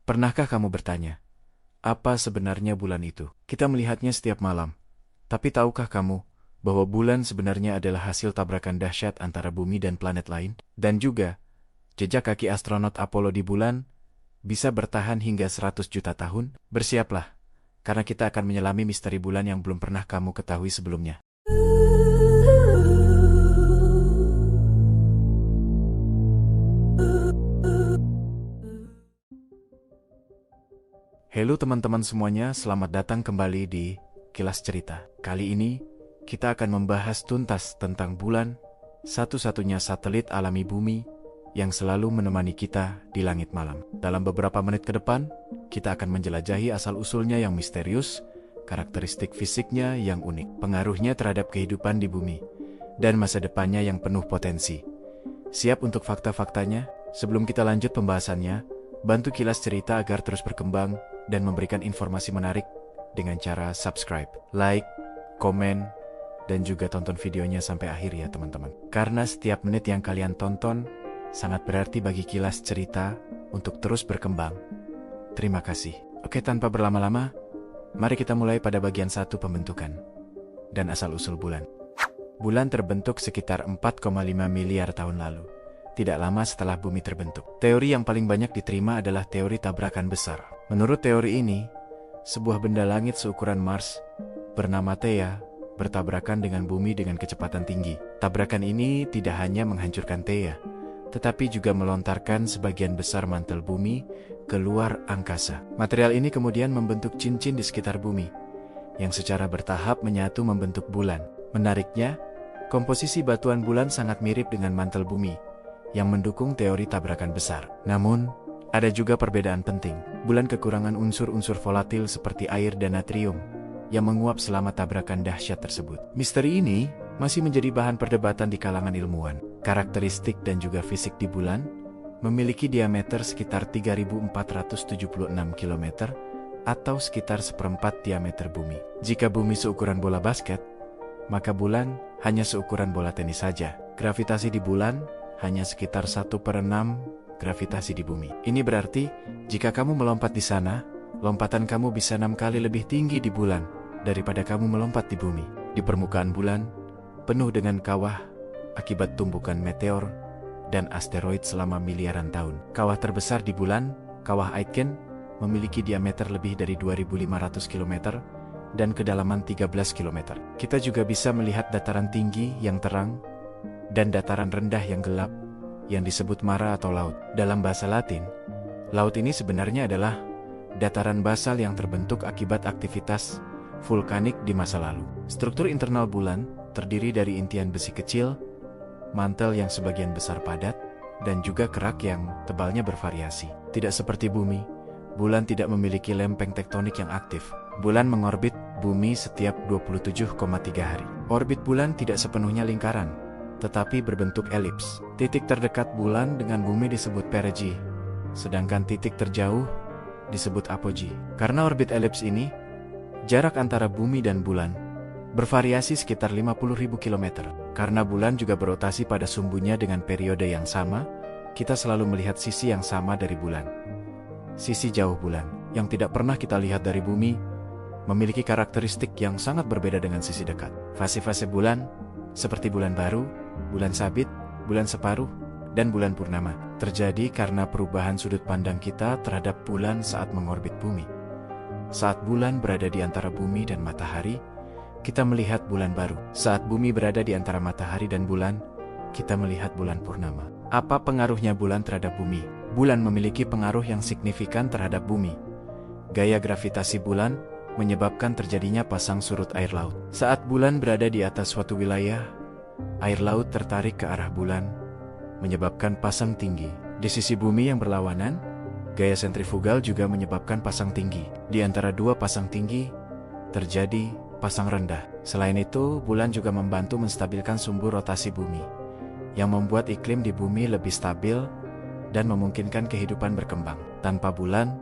Pernahkah kamu bertanya, apa sebenarnya bulan itu? Kita melihatnya setiap malam. Tapi tahukah kamu bahwa bulan sebenarnya adalah hasil tabrakan dahsyat antara bumi dan planet lain? Dan juga, jejak kaki astronot Apollo di bulan bisa bertahan hingga 100 juta tahun? Bersiaplah, karena kita akan menyelami misteri bulan yang belum pernah kamu ketahui sebelumnya. Halo teman-teman semuanya, selamat datang kembali di Kilas Cerita. Kali ini, kita akan membahas tuntas tentang bulan, satu-satunya satelit alami bumi yang selalu menemani kita di langit malam. Dalam beberapa menit ke depan, kita akan menjelajahi asal-usulnya yang misterius, karakteristik fisiknya yang unik, pengaruhnya terhadap kehidupan di bumi, dan masa depannya yang penuh potensi. Siap untuk fakta-faktanya? Sebelum kita lanjut pembahasannya, bantu Kilas Cerita agar terus berkembang dan memberikan informasi menarik dengan cara subscribe, like, komen, dan juga tonton videonya sampai akhir ya teman-teman. Karena setiap menit yang kalian tonton sangat berarti bagi Kilas Cerita untuk terus berkembang. Terima kasih. Oke, tanpa berlama-lama, mari kita mulai pada bagian 1 pembentukan dan asal-usul bulan. Bulan terbentuk sekitar 4,5 miliar tahun lalu, tidak lama setelah bumi terbentuk. Teori yang paling banyak diterima adalah teori tabrakan besar. Menurut teori ini, sebuah benda langit seukuran Mars bernama Theia bertabrakan dengan bumi dengan kecepatan tinggi. Tabrakan ini tidak hanya menghancurkan Theia, tetapi juga melontarkan sebagian besar mantel bumi ke luar angkasa. Material ini kemudian membentuk cincin di sekitar bumi, yang secara bertahap menyatu membentuk bulan. Menariknya, komposisi batuan bulan sangat mirip dengan mantel bumi, yang mendukung teori tabrakan besar. Namun, ada juga perbedaan penting. Bulan kekurangan unsur-unsur volatil seperti air dan natrium yang menguap selama tabrakan dahsyat tersebut. Misteri ini masih menjadi bahan perdebatan di kalangan ilmuwan. Karakteristik dan juga fisik di bulan memiliki diameter sekitar 3.476 km atau sekitar seperempat diameter bumi. Jika bumi seukuran bola basket, maka bulan hanya seukuran bola tenis saja. Gravitasi di bulan hanya sekitar 1/6 gravitasi di bumi. Ini berarti, jika kamu melompat di sana, lompatan kamu bisa 6 kali lebih tinggi di bulan daripada kamu melompat di bumi. Di permukaan bulan, penuh dengan kawah akibat tumbukan meteor dan asteroid selama miliaran tahun. Kawah terbesar di bulan, Kawah Aitken, memiliki diameter lebih dari 2.500 km dan kedalaman 13 km. Kita juga bisa melihat dataran tinggi yang terang dan dataran rendah yang gelap, yang disebut mara atau laut. Dalam bahasa Latin, laut ini sebenarnya adalah dataran basal yang terbentuk akibat aktivitas vulkanik di masa lalu. Struktur internal bulan terdiri dari intian besi kecil, mantel yang sebagian besar padat, dan juga kerak yang tebalnya bervariasi. Tidak seperti bumi, bulan tidak memiliki lempeng tektonik yang aktif. Bulan mengorbit bumi setiap 27,3 hari. Orbit bulan tidak sepenuhnya lingkaran, tetapi berbentuk elips. Titik terdekat bulan dengan bumi disebut perigee, sedangkan titik terjauh disebut apogee. Karena orbit elips ini, jarak antara bumi dan bulan bervariasi sekitar 50.000 km. Karena bulan juga berotasi pada sumbunya dengan periode yang sama, kita selalu melihat sisi yang sama dari bulan. Sisi jauh bulan, yang tidak pernah kita lihat dari bumi, memiliki karakteristik yang sangat berbeda dengan sisi dekat. Fase-fase bulan, seperti bulan baru, bulan sabit, bulan separuh, dan bulan purnama, terjadi karena perubahan sudut pandang kita terhadap bulan saat mengorbit bumi. Saat bulan berada di antara bumi dan matahari, kita melihat bulan baru. Saat bumi berada di antara matahari dan bulan, kita melihat bulan purnama. Apa pengaruhnya bulan terhadap bumi? Bulan memiliki pengaruh yang signifikan terhadap bumi. Gaya gravitasi bulan menyebabkan terjadinya pasang surut air laut. Saat bulan berada di atas suatu wilayah, air laut tertarik ke arah bulan, menyebabkan pasang tinggi. Di sisi bumi yang berlawanan, gaya sentrifugal juga menyebabkan pasang tinggi. Di antara dua pasang tinggi, terjadi pasang rendah. Selain itu, bulan juga membantu menstabilkan sumbu rotasi bumi, yang membuat iklim di bumi lebih stabil dan memungkinkan kehidupan berkembang. Tanpa bulan,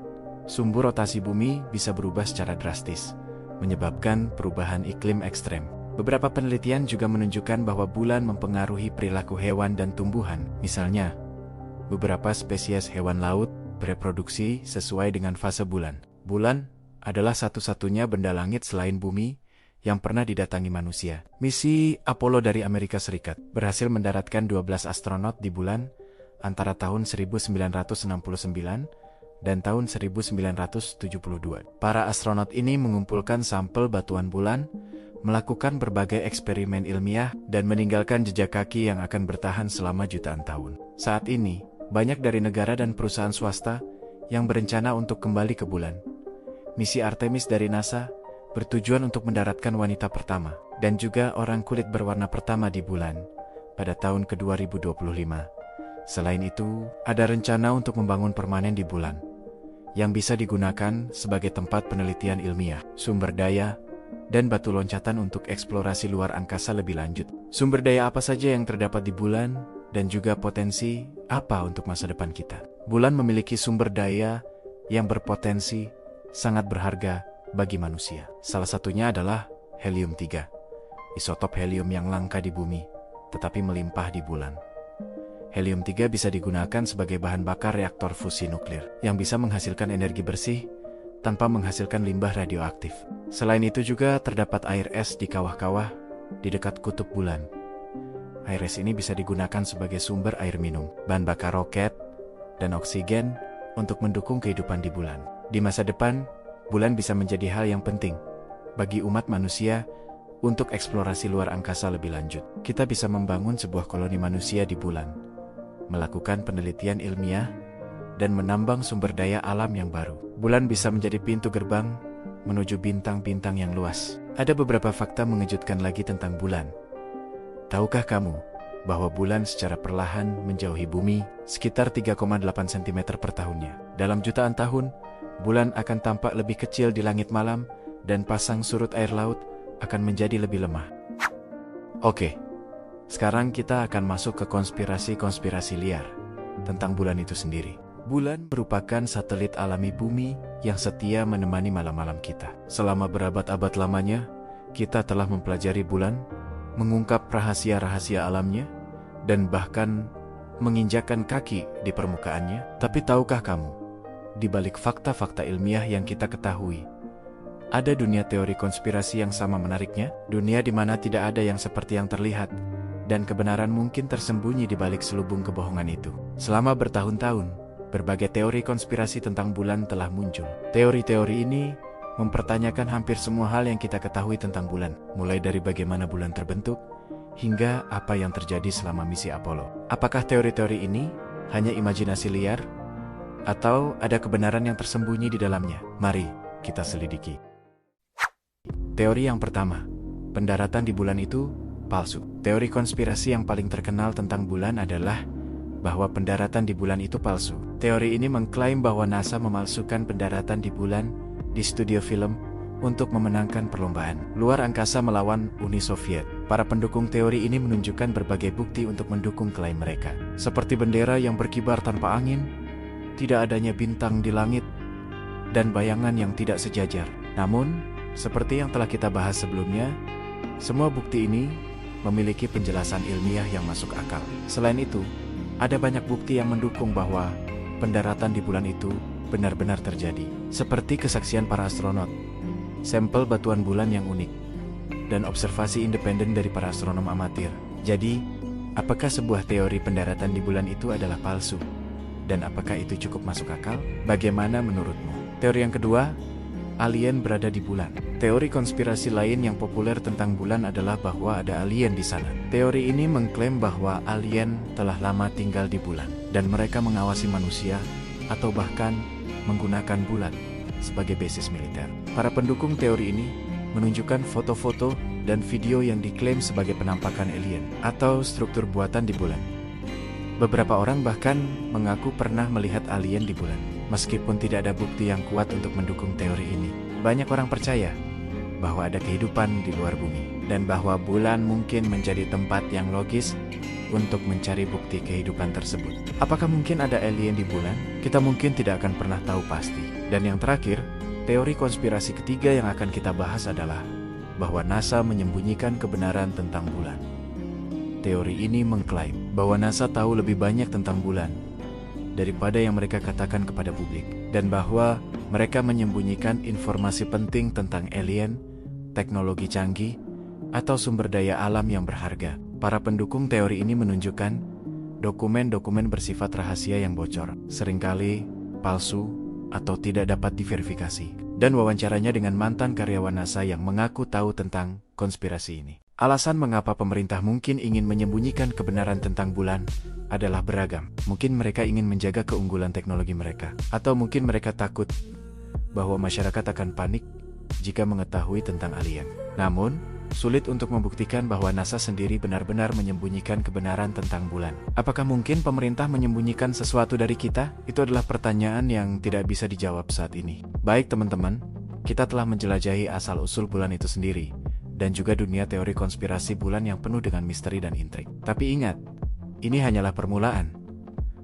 sumbu rotasi bumi bisa berubah secara drastis, menyebabkan perubahan iklim ekstrem. Beberapa penelitian juga menunjukkan bahwa bulan mempengaruhi perilaku hewan dan tumbuhan. Misalnya, beberapa spesies hewan laut bereproduksi sesuai dengan fase bulan. Bulan adalah satu-satunya benda langit selain bumi yang pernah didatangi manusia. Misi Apollo dari Amerika Serikat berhasil mendaratkan 12 astronot di bulan antara tahun 1969 dan tahun 1972. Para astronot ini mengumpulkan sampel batuan bulan, melakukan berbagai eksperimen ilmiah, dan meninggalkan jejak kaki yang akan bertahan selama jutaan tahun. Saat ini, banyak dari negara dan perusahaan swasta yang berencana untuk kembali ke bulan. Misi Artemis dari NASA bertujuan untuk mendaratkan wanita pertama dan juga orang kulit berwarna pertama di bulan pada tahun ke-2025. Selain itu, ada rencana untuk membangun permanen di bulan yang bisa digunakan sebagai tempat penelitian ilmiah, sumber daya, dan batu loncatan untuk eksplorasi luar angkasa lebih lanjut. Sumber daya apa saja yang terdapat di bulan dan juga potensi apa untuk masa depan kita. Bulan memiliki sumber daya yang berpotensi sangat berharga bagi manusia. Salah satunya adalah helium-3, isotop helium yang langka di bumi, tetapi melimpah di bulan. Helium-3 bisa digunakan sebagai bahan bakar reaktor fusi nuklir, yang bisa menghasilkan energi bersih tanpa menghasilkan limbah radioaktif. Selain itu juga terdapat air es di kawah-kawah di dekat kutub bulan. Air es ini bisa digunakan sebagai sumber air minum, bahan bakar roket, dan oksigen untuk mendukung kehidupan di bulan. Di masa depan, bulan bisa menjadi hal yang penting bagi umat manusia untuk eksplorasi luar angkasa lebih lanjut. Kita bisa membangun sebuah koloni manusia di bulan, melakukan penelitian ilmiah, dan menambang sumber daya alam yang baru. Bulan bisa menjadi pintu gerbang menuju bintang-bintang yang luas. Ada beberapa fakta mengejutkan lagi tentang bulan. Tahukah kamu bahwa bulan secara perlahan menjauhi bumi sekitar 3,8 cm per tahunnya? Dalam jutaan tahun, bulan akan tampak lebih kecil di langit malam dan pasang surut air laut akan menjadi lebih lemah. Oke, sekarang kita akan masuk ke konspirasi-konspirasi liar tentang bulan itu sendiri. Bulan merupakan satelit alami bumi yang setia menemani malam-malam kita. Selama berabad-abad lamanya, kita telah mempelajari bulan, mengungkap rahasia-rahasia alamnya, dan bahkan menginjakkan kaki di permukaannya. Tapi tahukah kamu, di balik fakta-fakta ilmiah yang kita ketahui, ada dunia teori konspirasi yang sama menariknya? Dunia di mana tidak ada yang seperti yang terlihat, dan kebenaran mungkin tersembunyi di balik selubung kebohongan itu. Selama bertahun-tahun, berbagai teori konspirasi tentang bulan telah muncul. Teori-teori ini mempertanyakan hampir semua hal yang kita ketahui tentang bulan, mulai dari bagaimana bulan terbentuk, hingga apa yang terjadi selama misi Apollo. Apakah teori-teori ini hanya imajinasi liar, atau ada kebenaran yang tersembunyi di dalamnya? Mari kita selidiki. Teori yang pertama, pendaratan di bulan itu palsu. Teori konspirasi yang paling terkenal tentang bulan adalah bahwa pendaratan di bulan itu palsu. Teori ini mengklaim bahwa NASA memalsukan pendaratan di bulan di studio film untuk memenangkan perlombaan luar angkasa melawan Uni Soviet. Para pendukung teori ini menunjukkan berbagai bukti untuk mendukung klaim mereka, seperti bendera yang berkibar tanpa angin, tidak adanya bintang di langit, dan bayangan yang tidak sejajar. Namun, seperti yang telah kita bahas sebelumnya, semua bukti ini memiliki penjelasan ilmiah yang masuk akal. Selain itu, ada banyak bukti yang mendukung bahwa pendaratan di bulan itu benar-benar terjadi, seperti kesaksian para astronot, sampel batuan bulan yang unik, dan observasi independen dari para astronom amatir. Jadi, apakah sebuah teori pendaratan di bulan itu adalah palsu? Dan apakah itu cukup masuk akal? Bagaimana menurutmu? Teori yang kedua, alien berada di bulan. Teori konspirasi lain yang populer tentang bulan adalah bahwa ada alien di sana. Teori ini mengklaim bahwa alien telah lama tinggal di bulan, dan mereka mengawasi manusia, atau bahkan menggunakan bulan sebagai basis militer. Para pendukung teori ini menunjukkan foto-foto dan video yang diklaim sebagai penampakan alien atau struktur buatan di bulan. Beberapa orang bahkan mengaku pernah melihat alien di bulan. Meskipun tidak ada bukti yang kuat untuk mendukung teori ini, banyak orang percaya bahwa ada kehidupan di luar bumi, dan bahwa bulan mungkin menjadi tempat yang logis untuk mencari bukti kehidupan tersebut. Apakah mungkin ada alien di bulan? Kita mungkin tidak akan pernah tahu pasti. Dan yang terakhir, teori konspirasi ketiga yang akan kita bahas adalah bahwa NASA menyembunyikan kebenaran tentang bulan. Teori ini mengklaim bahwa NASA tahu lebih banyak tentang bulan daripada yang mereka katakan kepada publik, dan bahwa mereka menyembunyikan informasi penting tentang alien, teknologi canggih, atau sumber daya alam yang berharga. Para pendukung teori ini menunjukkan dokumen-dokumen bersifat rahasia yang bocor, seringkali palsu atau tidak dapat diverifikasi, dan wawancaranya dengan mantan karyawan NASA yang mengaku tahu tentang konspirasi ini. Alasan mengapa pemerintah mungkin ingin menyembunyikan kebenaran tentang bulan adalah beragam. Mungkin mereka ingin menjaga keunggulan teknologi mereka, atau mungkin mereka takut bahwa masyarakat akan panik jika mengetahui tentang alien. Namun, sulit untuk membuktikan bahwa NASA sendiri benar-benar menyembunyikan kebenaran tentang bulan. Apakah mungkin pemerintah menyembunyikan sesuatu dari kita? Itu adalah pertanyaan yang tidak bisa dijawab saat ini. Baik teman-teman, kita telah menjelajahi asal-usul bulan itu sendiri, dan juga dunia teori konspirasi bulan yang penuh dengan misteri dan intrik. Tapi ingat, ini hanyalah permulaan.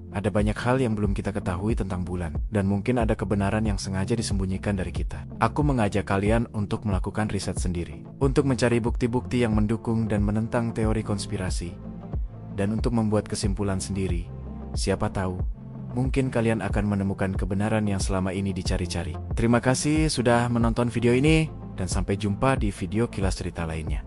Ada banyak hal yang belum kita ketahui tentang bulan, dan mungkin ada kebenaran yang sengaja disembunyikan dari kita. Aku mengajak kalian untuk melakukan riset sendiri, untuk mencari bukti-bukti yang mendukung dan menentang teori konspirasi, dan untuk membuat kesimpulan sendiri. Siapa tahu, mungkin kalian akan menemukan kebenaran yang selama ini dicari-cari. Terima kasih sudah menonton video ini, dan sampai jumpa di video Kilas Cerita lainnya.